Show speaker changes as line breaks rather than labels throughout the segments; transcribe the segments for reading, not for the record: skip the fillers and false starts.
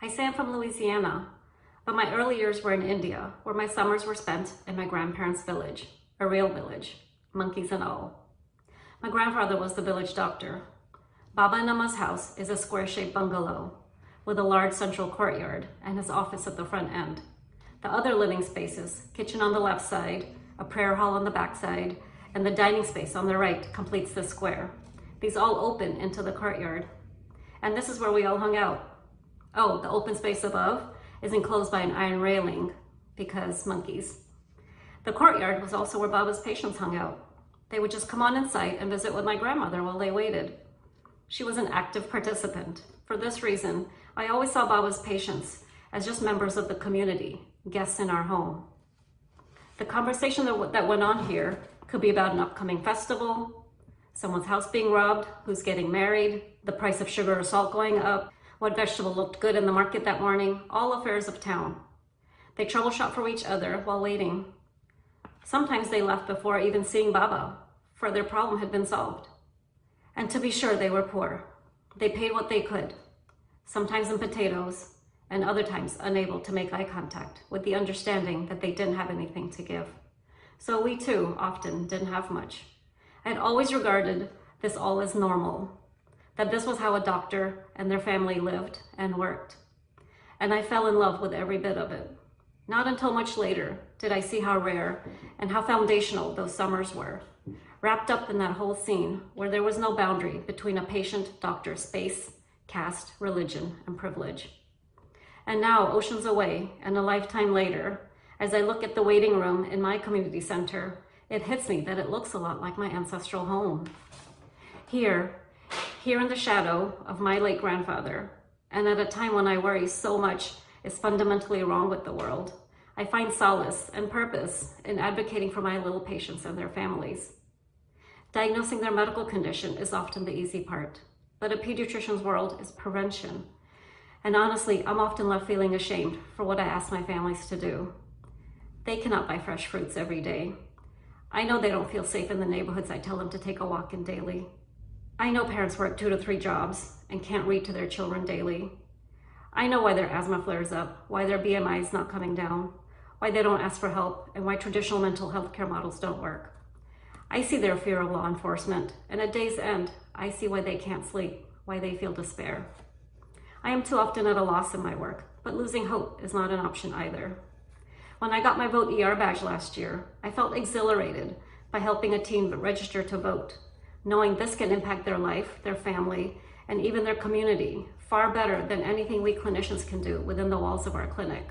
I say I'm from Louisiana, but my early years were in India, where my summers were spent in my grandparents' village, a real village, monkeys and all. My grandfather was the village doctor. Baba and Amma's house is a square-shaped bungalow with a large central courtyard and his office at the front end. The other living spaces, kitchen on the left side, a prayer hall on the back side, and the dining space on the right completes the square. These all open into the courtyard. And this is where we all hung out. Oh, the open space above is enclosed by an iron railing because monkeys. The courtyard was also where Baba's patients hung out. They would just come on inside and visit with my grandmother while they waited. She was an active participant. For this reason, I always saw Baba's patients as just members of the community, guests in our home. The conversation that went on here could be about an upcoming festival, someone's house being robbed, who's getting married, the price of sugar or salt going up, what vegetable looked good in the market that morning, all affairs of town. They troubleshot for each other while waiting. Sometimes they left before even seeing Baba, for their problem had been solved. And to be sure, they were poor. They paid what they could, sometimes in potatoes, and other times unable to make eye contact, with the understanding that they didn't have anything to give. So we too often didn't have much. I had always regarded this all as normal, that this was how a doctor and their family lived and worked. And I fell in love with every bit of it. Not until much later did I see how rare and how foundational those summers were, wrapped up in that whole scene where there was no boundary between a patient-doctor space, caste, religion, and privilege. And now, oceans away and a lifetime later, as I look at the waiting room in my community center, it hits me that it looks a lot like my ancestral home. Here in the shadow of my late grandfather, and at a time when I worry so much is fundamentally wrong with the world, I find solace and purpose in advocating for my little patients and their families. Diagnosing their medical condition is often the easy part, but a pediatrician's world is prevention. And honestly, I'm often left feeling ashamed for what I ask my families to do. They cannot buy fresh fruits every day. I know they don't feel safe in the neighborhoods I tell them to take a walk in daily. I know parents work 2 to 3 jobs and can't read to their children daily. I know why their asthma flares up, why their BMI is not coming down, why they don't ask for help, and why traditional mental health care models don't work. I see their fear of law enforcement, and at day's end, I see why they can't sleep, why they feel despair. I am too often at a loss in my work, but losing hope is not an option either. When I got my Vote ER badge last year, I felt exhilarated by helping a teen register to vote, knowing this can impact their life, their family, and even their community far better than anything we clinicians can do within the walls of our clinic.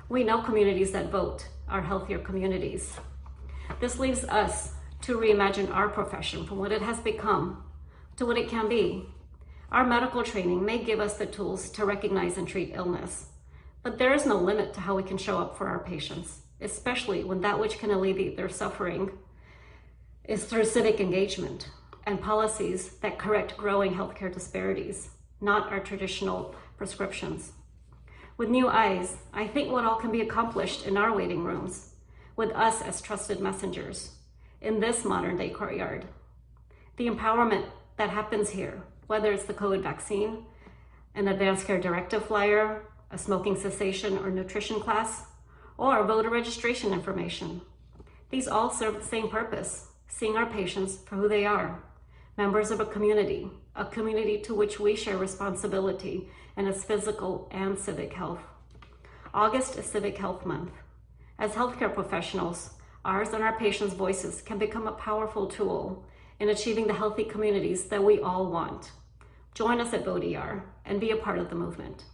We know communities that vote are healthier communities. This leaves us to reimagine our profession from what it has become to what it can be. Our medical training may give us the tools to recognize and treat illness, but there is no limit to how we can show up for our patients, especially when that which can alleviate their suffering is through civic engagement and policies that correct growing healthcare disparities, not our traditional prescriptions. With new eyes, I think what all can be accomplished in our waiting rooms, with us as trusted messengers, in this modern day courtyard. The empowerment that happens here, whether it's the COVID vaccine, an advanced care directive flyer, a smoking cessation or nutrition class, or voter registration information. These all serve the same purpose, seeing our patients for who they are, members of a community to which we share responsibility in its physical and civic health. August is Civic Health Month. As healthcare professionals, ours and our patients' voices can become a powerful tool in achieving the healthy communities that we all want. Join us at Vote ER and be a part of the movement.